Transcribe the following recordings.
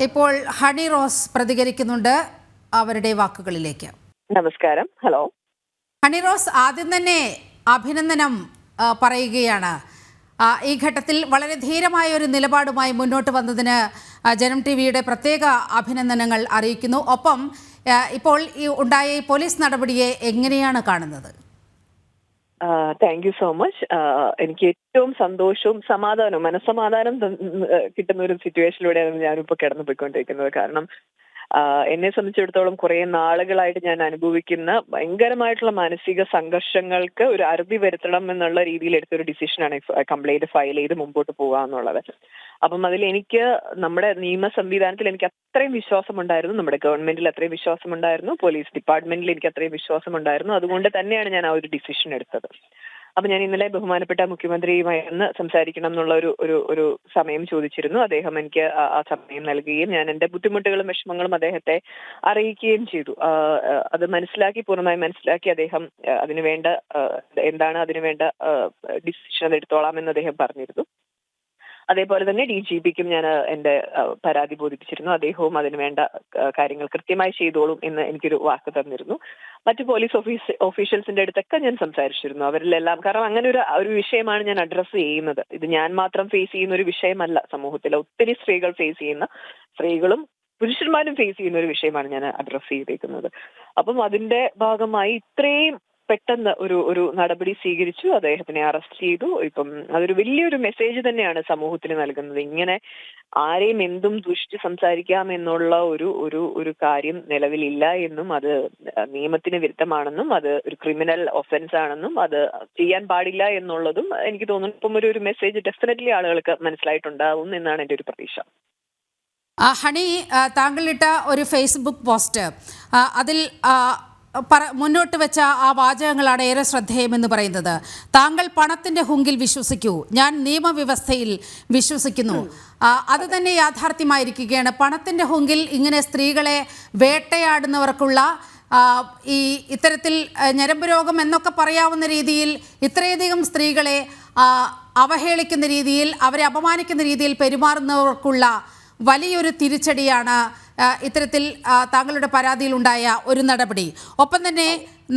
ഇപ്പോൾ ഹണി റോസ് പ്രതികരിക്കുന്നുണ്ട് അവരുടെ വാക്കുകളിലേക്ക്. നമസ്കാരം. ഹലോ. ഹണി റോസ് ആദ്യം തന്നെ അഭിനന്ദനം പറയുകയാണ്. ഈ ഘട്ടത്തിൽ വളരെ ധീരമായ ഒരു നിലപാടുമായി മുന്നോട്ട് വന്നതിന് ജനം ടിവിയുടെ പ്രത്യേക അഭിനന്ദനങ്ങൾ അറിയിക്കുന്നു. ഒപ്പം ഇപ്പോൾ ഈ ഉണ്ടായ ഈ പോലീസ് നടപടിയെ എങ്ങനെയാണ് കാണുന്നത്? Thank you so much. എനിക്ക് ഏറ്റവും സന്തോഷവും സമാധാനവും മനസ്സമാധാനം കിട്ടുന്ന ഒരു സിറ്റുവേഷനിലൂടെയാണ് ഞാനിപ്പോൾ കടന്നു പോയിക്കൊണ്ടിരിക്കുന്നത്. കാരണം എന്നെ സംബന്ധിച്ചിടത്തോളം കുറെ നാളുകളായിട്ട് ഞാൻ അനുഭവിക്കുന്ന ഭയങ്കരമായിട്ടുള്ള മാനസിക സംഘർഷങ്ങൾക്ക് ഒരു അറുതി വരുത്തണം എന്നുള്ള രീതിയിൽ എടുത്തൊരു ഡിസിഷനാണ് കംപ്ലൈന്റ് ഫയൽ ചെയ്ത് മുമ്പോട്ട് പോകാന്നുള്ളത്. അപ്പം അതിൽ എനിക്ക് നമ്മുടെ നിയമ സംവിധാനത്തിൽ എനിക്ക് അത്രയും വിശ്വാസമുണ്ടായിരുന്നു, നമ്മുടെ ഗവൺമെന്റിൽ അത്രയും വിശ്വാസമുണ്ടായിരുന്നു, പോലീസ് ഡിപ്പാർട്ട്മെന്റിൽ എനിക്ക് അത്രയും വിശ്വാസമുണ്ടായിരുന്നു. അതുകൊണ്ട് തന്നെയാണ് ഞാൻ ആ ഒരു ഡിസിഷൻ എടുത്തത്. അപ്പൊ ഞാൻ ഇന്നലെ ബഹുമാനപ്പെട്ട മുഖ്യമന്ത്രിയുമായി ഒന്ന് സംസാരിക്കണം എന്നുള്ള ഒരു സമയം ചോദിച്ചിരുന്നു. അദ്ദേഹം എനിക്ക് ആ സമയം നൽകുകയും ഞാൻ എന്റെ ബുദ്ധിമുട്ടുകളും വിഷമങ്ങളും അദ്ദേഹത്തെ അറിയിക്കുകയും ചെയ്തു. അത് പൂർണ്ണമായി മനസ്സിലാക്കി അദ്ദേഹം അതിനുവേണ്ട എന്താണ് അതിനുവേണ്ട ഡിസിഷൻ അത് എടുത്തോളാം എന്ന് അദ്ദേഹം പറഞ്ഞിരുന്നു. അതേപോലെ തന്നെ DGPക്കും ഞാൻ എന്റെ പരാതി ബോധിപ്പിച്ചിരുന്നു. അദ്ദേഹവും അതിനുവേണ്ട കാര്യങ്ങൾ കൃത്യമായി ചെയ്തോളും എന്ന് എനിക്കൊരു വാക്ക് തന്നിരുന്നു. മറ്റു പോലീസ് ഓഫീഷ്യൽസിന്റെ അടുത്തൊക്കെ ഞാൻ സംസാരിച്ചിരുന്നു. അവരിലെല്ലാം, കാരണം അങ്ങനെ ഒരു വിഷയമാണ് ഞാൻ അഡ്രസ്സ് ചെയ്യുന്നത്. ഇത് ഞാൻ മാത്രം ഫേസ് ചെയ്യുന്ന ഒരു വിഷയമല്ല. സമൂഹത്തിലെ ഒത്തിരി സ്ത്രീകളും പുരുഷന്മാരും ഫേസ് ചെയ്യുന്ന ഒരു വിഷയമാണ് ഞാൻ അഡ്രസ്സ് ചെയ്തേക്കുന്നത്. അപ്പം അതിന്റെ ഭാഗമായി ഇത്രയും പെട്ടെന്ന് ഒരു നടപടി സ്വീകരിച്ചു, അദ്ദേഹത്തിനെ അറസ്റ്റ് ചെയ്തു. ഇപ്പം അതൊരു വലിയൊരു മെസ്സേജ് തന്നെയാണ് സമൂഹത്തിന് നൽകുന്നത്. ഇങ്ങനെ ആരെയും എന്തും ദുഷിച്ച് സംസാരിക്കാം എന്നുള്ള ഒരു കാര്യം നിലവിലില്ല എന്നും, അത് നിയമത്തിന് വിരുദ്ധമാണെന്നും, അത് ഒരു ക്രിമിനൽ ഒഫൻസ് ആണെന്നും, അത് ചെയ്യാൻ പാടില്ല എന്നുള്ളതും എനിക്ക് തോന്നുന്നു ഇപ്പം ഒരു മെസ്സേജ് ഡെഫിനറ്റ്ലി ആളുകൾക്ക് മനസ്സിലായിട്ടുണ്ടാവും എന്നാണ് എൻ്റെ ഒരു പ്രതീക്ഷ. ഹണി, താങ്കളിട്ട ഒരു ഫേസ്ബുക്ക് പോസ്റ്റ്, അതിൽ മുന്നോട്ട് വെച്ച ആ വാചകങ്ങളാണ് ഏറെ ശ്രദ്ധേയമെന്ന് പറയുന്നത്. താങ്കൾ പണത്തിന്റെ ഹുങ്കിൽ വിശ്വസിക്കൂ, ഞാൻ നിയമവ്യവസ്ഥയിൽ വിശ്വസിക്കുന്നു. അത് തന്നെ യാഥാർത്ഥ്യമായിരിക്കുകയാണ്. പണത്തിന്റെ ഹുങ്കിൽ ഇങ്ങനെ സ്ത്രീകളെ വേട്ടയാടുന്നവർക്കുള്ള ഈ ഇത്തരത്തിൽ ഞരമ്പ് രോഗം എന്നൊക്കെ പറയാവുന്ന രീതിയിൽ ഇത്രയധികം സ്ത്രീകളെ അവഹേളിക്കുന്ന രീതിയിൽ, അവരെ അപമാനിക്കുന്ന രീതിയിൽ പെരുമാറുന്നവർക്കുള്ള വലിയൊരു തിരിച്ചടിയാണ് ഇത്തരത്തിൽ താങ്കളുടെ പരാതിയിലുണ്ടായ ഒരു നടപടി. ഒപ്പം തന്നെ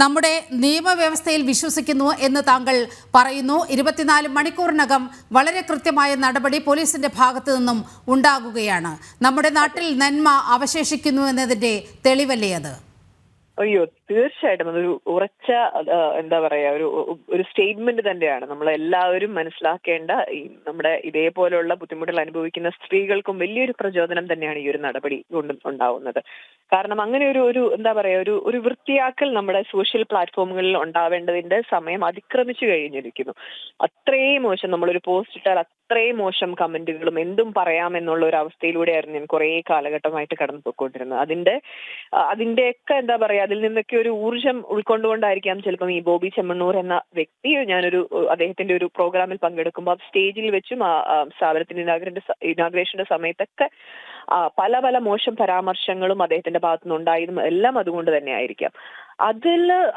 നമ്മുടെ നിയമവ്യവസ്ഥയിൽ വിശ്വസിക്കുന്നു എന്ന് താങ്കൾ പറയുന്നു. 24 മണിക്കൂറിനകം വളരെ കൃത്യമായ നടപടി പോലീസിന്റെ ഭാഗത്തു നിന്നും ഉണ്ടാകുകയാണ്. നമ്മുടെ നാട്ടിൽ നന്മ അവശേഷിക്കുന്നു എന്നതിൻ്റെ തെളിവല്ലേ അത്? അയ്യോ, തീർച്ചയായിട്ടും അതൊരു ഉറച്ച എന്താ പറയാ ഒരു സ്റ്റേറ്റ്മെന്റ് തന്നെയാണ്. നമ്മളെല്ലാവരും മനസ്സിലാക്കേണ്ട, ഈ നമ്മുടെ ഇതേപോലെയുള്ള ബുദ്ധിമുട്ടുകൾ അനുഭവിക്കുന്ന സ്ത്രീകൾക്കും വലിയൊരു പ്രചോദനം തന്നെയാണ് ഈ ഒരു നടപടി കൊണ്ട് ഉണ്ടാവുന്നത്. കാരണം അങ്ങനെ ഒരു എന്താ പറയാ ഒരു വൃത്തിയാക്കൽ നമ്മുടെ സോഷ്യൽ പ്ലാറ്റ്ഫോമുകളിൽ ഉണ്ടാവേണ്ടതിന്റെ സമയം അതിക്രമിച്ചു കഴിഞ്ഞിരിക്കുന്നു. അത്രയും മോശം, നമ്മളൊരു പോസ്റ്റ് ഇട്ടാൽ അത്രയും മോശം കമന്റുകളും എന്തും പറയാമെന്നുള്ള ഒരു അവസ്ഥയിലൂടെയായിരുന്നു ഞാൻ കുറേ കാലഘട്ടമായിട്ട് കടന്നു പോയിക്കൊണ്ടിരുന്നത്. അതിന്റെയൊക്കെ എന്താ പറയാ, അതിൽ നിന്നൊക്കെ ഒരു ഊർജം ഉൾക്കൊണ്ടുകൊണ്ടായിരിക്കാം ചിലപ്പം ഈ ബോബി ചെമ്മണ്ണൂർ എന്ന വ്യക്തി, അദ്ദേഹത്തിന്റെ ഒരു പ്രോഗ്രാമിൽ പങ്കെടുക്കുമ്പോൾ സ്റ്റേജിൽ വെച്ചും സ്ഥാപനത്തിന്റെ ഇനാഗ്രേഷന്റെ സമയത്തൊക്കെ പല മോശം പരാമർശങ്ങളും അദ്ദേഹത്തിന്റെ ഭാഗത്തുനിന്ന് ഉണ്ടായതും എല്ലാം അതുകൊണ്ട് തന്നെ ആയിരിക്കാം.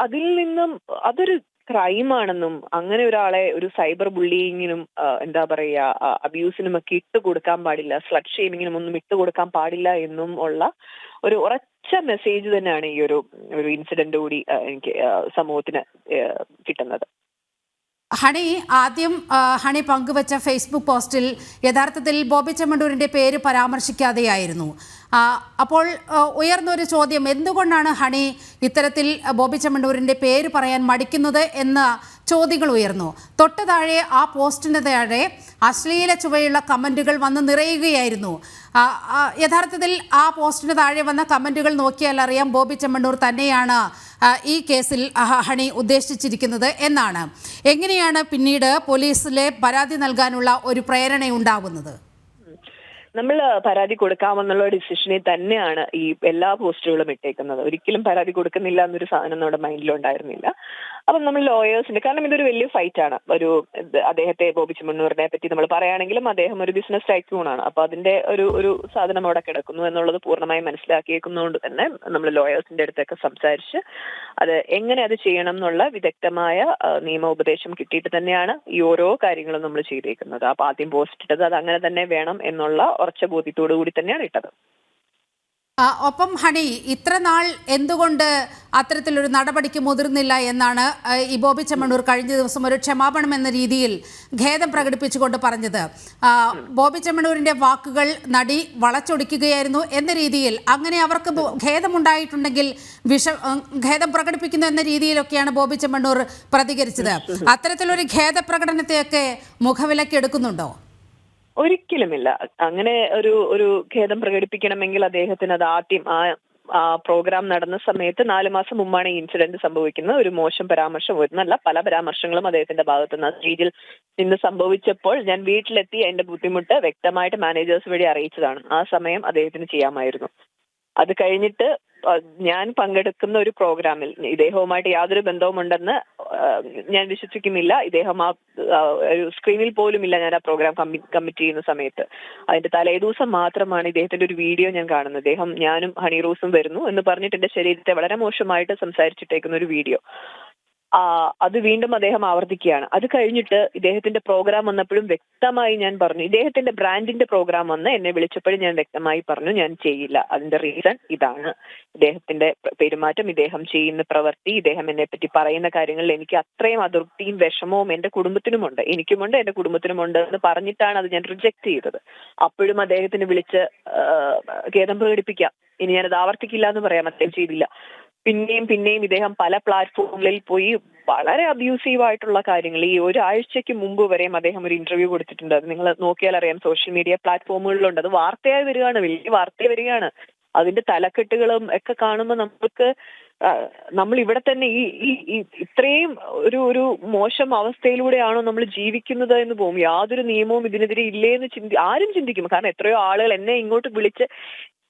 അതിൽ നിന്നും അതൊരു ക്രൈമാണെന്നും, അങ്ങനെ ഒരാളെ ഒരു സൈബർ ബുള്ളിങ്ങിനും എന്താ പറയാ അബ്യൂസിനും ഒക്കെ ഇട്ടുകൊടുക്കാൻ പാടില്ല, സ്ലട്ട് ഷെയ്മിങ്ങിനും ഒന്നും ഇട്ടുകൊടുക്കാൻ പാടില്ല എന്നും ഉള്ള ഒരു ഉറച്ച മെസ്സേജ് തന്നെയാണ് ഈ ഒരു ഇൻസിഡന്റ് കൂടി എനിക്ക് സമൂഹത്തിന് കിട്ടുന്നത്. ഹണി, ആദ്യം ഹണി പങ്കുവച്ച ഫേസ്ബുക്ക് പോസ്റ്റിൽ യഥാർത്ഥത്തിൽ ബോബി ചെമ്മണ്ണൂരിൻ്റെ പേര് പരാമർശിക്കാതെയായിരുന്നു. അപ്പോൾ ഉയർന്നൊരു ചോദ്യം, എന്തുകൊണ്ടാണ് ഹണി ഇത്തരത്തിൽ ബോബി ചെമ്മണ്ണൂരിൻ്റെ പേര് പറയാൻ മടിക്കുന്നത് എന്ന ചോദ്യങ്ങൾ ഉയർന്നു. തൊട്ട് താഴെ ആ പോസ്റ്റിന് താഴെ അശ്ലീല ചുവയുള്ള കമൻറ്റുകൾ വന്ന് നിറയുകയായിരുന്നു. യഥാർത്ഥത്തിൽ ആ പോസ്റ്റിന് താഴെ വന്ന കമൻറ്റുകൾ നോക്കിയാൽ അറിയാം ബോബി ചെമ്മണ്ണൂർ തന്നെയാണ് ഈ കേസിൽ ഹണി ഉദ്ദേശിച്ചിരിക്കുന്നത് എന്നാണ്. എങ്ങനെയാണ് പിന്നീട് പോലീസിലെ പരാതി നൽകാനുള്ള ഒരു പ്രേരണ ഉണ്ടാകുന്നത്? നമ്മൾ പരാതി കൊടുക്കാമെന്നുള്ള ഡിസിഷനിൽ തന്നെയാണ് ഈ എല്ലാ പോസ്റ്റുകളും ഇട്ടേക്കുന്നത്. ഒരിക്കലും പരാതി കൊടുക്കുന്നില്ല എന്നൊരു സാധനം നമ്മുടെ മൈൻഡിലുണ്ടായിരുന്നില്ല. അപ്പം നമ്മൾ ലോയേഴ്സിന്റെ, കാരണം ഇതൊരു വലിയ ഫൈറ്റ് ആണ്. അദ്ദേഹത്തെ ബോബി ചെമ്മണ്ണൂരിനെ പറ്റി നമ്മൾ പറയുകയാണെങ്കിലും അദ്ദേഹം ഒരു ബിസിനസ് ടൈക്കൂണാണ്. അപ്പൊ അതിന്റെ ഒരു സാധനം അവിടെ കിടക്കുന്നു എന്നുള്ളത് പൂർണ്ണമായും മനസ്സിലാക്കിയേക്കുന്നതുകൊണ്ട് തന്നെ നമ്മൾ ലോയേഴ്സിന്റെ അടുത്തൊക്കെ സംസാരിച്ച് എങ്ങനെ അത് ചെയ്യണം എന്നുള്ള വിദഗ്ധമായ നിയമോപദേശം കിട്ടിയിട്ട് തന്നെയാണ് ഈ ഓരോ കാര്യങ്ങളും നമ്മൾ ചെയ്തേക്കുന്നത്. അപ്പൊ ആദ്യം പോസ്റ്റ് ഇട്ടത് അത് അങ്ങനെ തന്നെ വേണം എന്നുള്ള ഉറച്ച ബോധ്യത്തോടു കൂടി തന്നെയാണ് ഇട്ടത്. ഒപ്പം ഹണി ഇത്ര നാൾ എന്തുകൊണ്ട് അത്തരത്തിലൊരു നടപടിക്ക് മുതിർന്നില്ല എന്നാണ് ഈ ബോബി ചെമ്മണ്ണൂർ കഴിഞ്ഞ ദിവസം ഒരു ക്ഷമാപണം എന്ന രീതിയിൽ ഖേദം പ്രകടിപ്പിച്ചുകൊണ്ട് പറഞ്ഞത്. ബോബി ചെമ്മണ്ണൂരിൻ്റെ വാക്കുകൾ നടി വളച്ചൊടിക്കുകയായിരുന്നു എന്ന രീതിയിൽ, അങ്ങനെ അവർക്ക് ഖേദമുണ്ടായിട്ടുണ്ടെങ്കിൽ ഖേദം പ്രകടിപ്പിക്കുന്നു എന്ന രീതിയിലൊക്കെയാണ് ബോബി ചെമ്മണ്ണൂർ പ്രതികരിച്ചത്. അത്തരത്തിലൊരു ഖേദപ്രകടനത്തെയൊക്കെ മുഖവിലയ്ക്ക് എടുക്കുന്നുണ്ടോ? ഒരിക്കലുമില്ല. അങ്ങനെ ഒരു ഖേദം പ്രകടിപ്പിക്കണമെങ്കിൽ അദ്ദേഹത്തിന് അത് ആദ്യം ആ പ്രോഗ്രാം നടന്ന സമയത്ത് 4 മാസം മുമ്പാണ് ഈ ഇൻസിഡന്റ് സംഭവിക്കുന്നത്. ഒരു മോശം പരാമർശം ഒന്നല്ല, പല പരാമർശങ്ങളും അദ്ദേഹത്തിന്റെ ഭാഗത്തുനിന്ന് സ്റ്റേജിൽ നിന്ന് സംഭവിച്ചപ്പോൾ ഞാൻ വീട്ടിലെത്തി അതിന്റെ ബുദ്ധിമുട്ട് വ്യക്തമായിട്ട് മാനേജേഴ്സ് വഴി അറിയിച്ചതാണ്. ആ സമയം അദ്ദേഹത്തിന് ചെയ്യാമായിരുന്നു. അത് കഴിഞ്ഞിട്ട് ഞാൻ പങ്കെടുക്കുന്ന ഒരു പ്രോഗ്രാമിൽ ഇദ്ദേഹവുമായിട്ട് യാതൊരു ബന്ധവുമുണ്ടെന്ന് ഞാൻ വിശ്വസിക്കുന്നില്ല. ഇദ്ദേഹം ഒരു സ്ക്രീനിൽ പോലും ഇല്ല ഞാൻ ആ പ്രോഗ്രാം കമ്മിറ്റ് ചെയ്യുന്ന സമയത്ത്. അതിന്റെ തലേദിവസം മാത്രമാണ് ഇദ്ദേഹത്തിന്റെ ഒരു വീഡിയോ ഞാൻ കാണുന്നത്. ഇദ്ദേഹം ഞാനും ഹണി റോസും വരുന്നു എന്ന് പറഞ്ഞിട്ട് എന്റെ ശരീരത്തെ വളരെ മോശമായിട്ട് സംസാരിച്ചിട്ടേക്കുന്ന ഒരു വീഡിയോ. അത് വീണ്ടും അദ്ദേഹം ആവർത്തിക്കുകയാണ്. അത് കഴിഞ്ഞിട്ട് ഇദ്ദേഹത്തിന്റെ പ്രോഗ്രാം വന്നപ്പോഴും വ്യക്തമായി ഞാൻ പറഞ്ഞു, ഇദ്ദേഹത്തിന്റെ ബ്രാൻഡിന്റെ പ്രോഗ്രാം വന്ന് എന്നെ വിളിച്ചപ്പോഴും ഞാൻ വ്യക്തമായി പറഞ്ഞു ഞാൻ ചെയ്യില്ല. അതിന്റെ റീസൺ ഇതാണ്. ഇദ്ദേഹത്തിന്റെ പെരുമാറ്റം, ഇദ്ദേഹം ചെയ്യുന്ന പ്രവൃത്തി, ഇദ്ദേഹം എന്നെ പറ്റി പറയുന്ന കാര്യങ്ങളിൽ എനിക്ക് അത്രയും അതൃപ്തിയും വിഷമവും എന്റെ കുടുംബത്തിനുമുണ്ട്, എനിക്കുമുണ്ട്, എന്റെ കുടുംബത്തിനുമുണ്ട് എന്ന് പറഞ്ഞിട്ടാണ് അത് ഞാൻ റിജക്ട് ചെയ്തത്. അപ്പോഴും അദ്ദേഹത്തിന് വിളിച്ച് ഖേദം പ്രകടിപ്പിക്കാം, ഇനി ഞാനത് ആവർത്തിക്കില്ല എന്ന് പറയാം, അദ്ദേഹം ചെയ്തില്ല. പിന്നെയും ഇദ്ദേഹം പല പ്ലാറ്റ്ഫോമുകളിൽ പോയി വളരെ അബ്യൂസീവ് ആയിട്ടുള്ള കാര്യങ്ങൾ, ഈ ഒരാഴ്ചയ്ക്ക് മുമ്പ് വരെയും അദ്ദേഹം ഒരു ഇന്റർവ്യൂ കൊടുത്തിട്ടുണ്ട്. അത് നിങ്ങൾ നോക്കിയാൽ അറിയാം, സോഷ്യൽ മീഡിയ പ്ലാറ്റ്ഫോമുകളിലുണ്ട്. അത് വാർത്തയായി വരികയാണ്, വലിയ വാർത്തയായി വരികയാണ്. അതിന്റെ തലക്കെട്ടുകളും ഒക്കെ കാണുമ്പോൾ നമ്മൾ ഇവിടെ തന്നെ ഈ ഇത്രയും ഒരു മോശം അവസ്ഥയിലൂടെയാണോ നമ്മൾ ജീവിക്കുന്നത് എന്ന് പോകും. യാതൊരു നിയമവും ഇതിനെതിരെ ഇല്ലേ എന്ന് ആരും ചിന്തിക്കും. കാരണം എത്രയോ ആളുകൾ എന്നെ ഇങ്ങോട്ട് വിളിച്ച്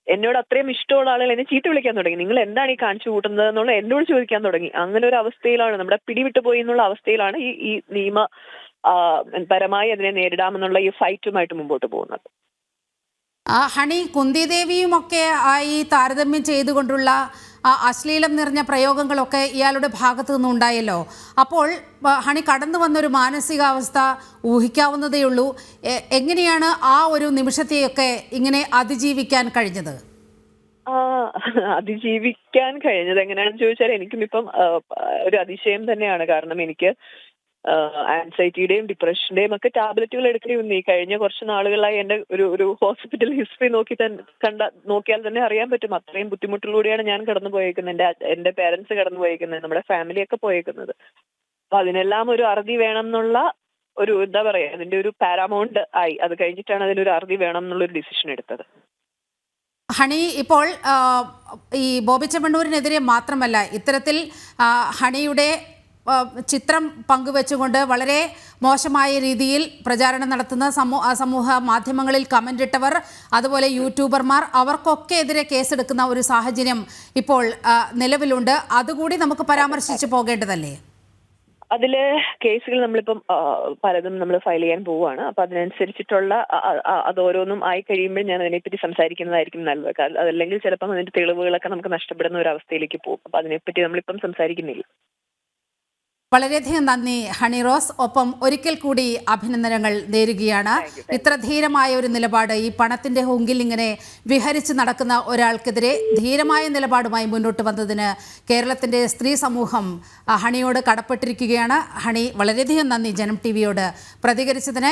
എന്നോട് അത്രയും ഇഷ്ടമുള്ള ആളുകൾ എന്നെ ചീത്ത വിളിക്കാൻ തുടങ്ങി. നിങ്ങൾ എന്താണ് ഈ കാണിച്ചു കൂട്ടുന്നത് എന്നുള്ള എന്നോട് ചോദിക്കാൻ തുടങ്ങി. അങ്ങനെ ഒരു അവസ്ഥയിലാണ്, നമ്മുടെ പിടിവിട്ടു പോയി എന്നുള്ള അവസ്ഥയിലാണ് ഈ നിയമ പരമായി അതിനെ നേരിടാമെന്നുള്ള ഈ ഫൈറ്റുമായിട്ട് മുമ്പോട്ട് പോകുന്നത്. ഹണി, കുന്തിദേവിയുമൊക്കെ ആയി താരതമ്യം ചെയ്തുകൊണ്ടുള്ള അശ്ലീലം നിറഞ്ഞ പ്രയോഗങ്ങളൊക്കെ ഇയാളുടെ ഭാഗത്തു നിന്നുണ്ടായല്ലോ. അപ്പോൾ ഹണി കടന്നു വന്നൊരു മാനസികാവസ്ഥ ഊഹിക്കാവുന്നതേ ഉള്ളൂ. എങ്ങനെയാണ് ആ ഒരു നിമിഷത്തെയൊക്കെ ഇങ്ങനെ അതിജീവിക്കാൻ കഴിഞ്ഞത്? അതിജീവിക്കാൻ കഴിഞ്ഞത് എങ്ങനെയാണെന്ന് ചോദിച്ചാൽ എനിക്കും ഇപ്പം ഒരു അതിശയം തന്നെയാണ്. കാരണം എനിക്ക് ആൻസൈറ്റിയുടെയും ഡിപ്രഷന്റെയും ഒക്കെ ടാബ്ലറ്റുകൾ എടുക്കേണ്ടി വന്നു. ഈ കഴിഞ്ഞ കുറച്ച് നാളുകളായി എന്റെ ഒരു ഹോസ്പിറ്റൽ ഹിസ്റ്ററി നോക്കിയാൽ തന്നെ അറിയാൻ പറ്റും. അത്രയും ബുദ്ധിമുട്ടിലൂടെയാണ് ഞാൻ കടന്നു പോയേക്കുന്നത്, എന്റെ പേരൻസ് കടന്നു പോയേക്കുന്നത്, നമ്മുടെ ഫാമിലിയൊക്കെ പോയേക്കുന്നത്. അപ്പൊ അതിനെല്ലാം ഒരു അറുതി വേണം എന്നുള്ള ഒരു എന്താ പറയാ, അതിന്റെ ഒരു പാരാമൗണ്ട് ആയി. അത് കഴിഞ്ഞിട്ടാണ് അതിനൊരു അറുതി വേണം എന്നുള്ളൊരു ഡിസിഷൻ എടുത്തത്. ഹണി, ഇപ്പോൾ ഈ ബോബി ചെമ്മണ്ണൂരിനെതിരെ മാത്രമല്ല, ഇത്തരത്തിൽ ഹണിയുടെ ചിത്രം പങ്കുവെച്ചുകൊണ്ട് വളരെ മോശമായ രീതിയിൽ പ്രചാരണം നടത്തുന്ന സമൂഹ മാധ്യമങ്ങളിൽ കമൻ്റ് ഇട്ടവർ, അതുപോലെ യൂട്യൂബർമാർ, അവർക്കൊക്കെ എതിരെ കേസെടുക്കുന്ന ഒരു സാഹചര്യം ഇപ്പോൾ നിലവിലുണ്ട്. അതുകൂടി നമുക്ക് പരാമർശിച്ചു പോകേണ്ടതല്ലേ? അതില് കേസുകൾ നമ്മളിപ്പം പലതും നമ്മൾ ഫയൽ ചെയ്യാൻ പോവുകയാണ്. അപ്പൊ അതിനനുസരിച്ചിട്ടുള്ള അത് ഓരോന്നും ആയി കഴിയുമ്പോൾ ഞാൻ അതിനെപ്പറ്റി സംസാരിക്കുന്നതായിരിക്കും നല്ലത്. അതല്ലെങ്കിൽ ചിലപ്പം അതിന്റെ തെളിവുകളൊക്കെ നമുക്ക് നഷ്ടപ്പെടുന്ന ഒരു അവസ്ഥയിലേക്ക് പോകും. അപ്പൊ അതിനെപ്പറ്റി നമ്മളിപ്പം സംസാരിക്കുന്നില്ല. വളരെയധികം നന്ദി ഹണി റോസ്. ഒപ്പം ഒരിക്കൽ കൂടി അഭിനന്ദനങ്ങൾ നേരുകയാണ്. ഇത്ര ധീരമായ ഒരു നിലപാട്, ഈ പണത്തിന്റെ ഹുങ്കിൽ ഇങ്ങനെ വിഹരിച്ച് നടക്കുന്ന ഒരാൾക്കെതിരെ ധീരമായ നിലപാടുമായി മുന്നോട്ട് വന്നതിന് കേരളത്തിന്റെ സ്ത്രീ സമൂഹം ഹണിയോട് കടപ്പെട്ടിരിക്കുകയാണ്. ഹണി, വളരെയധികം നന്ദി ജനം ടിവിയോട് പ്രതികരിച്ചതിന്.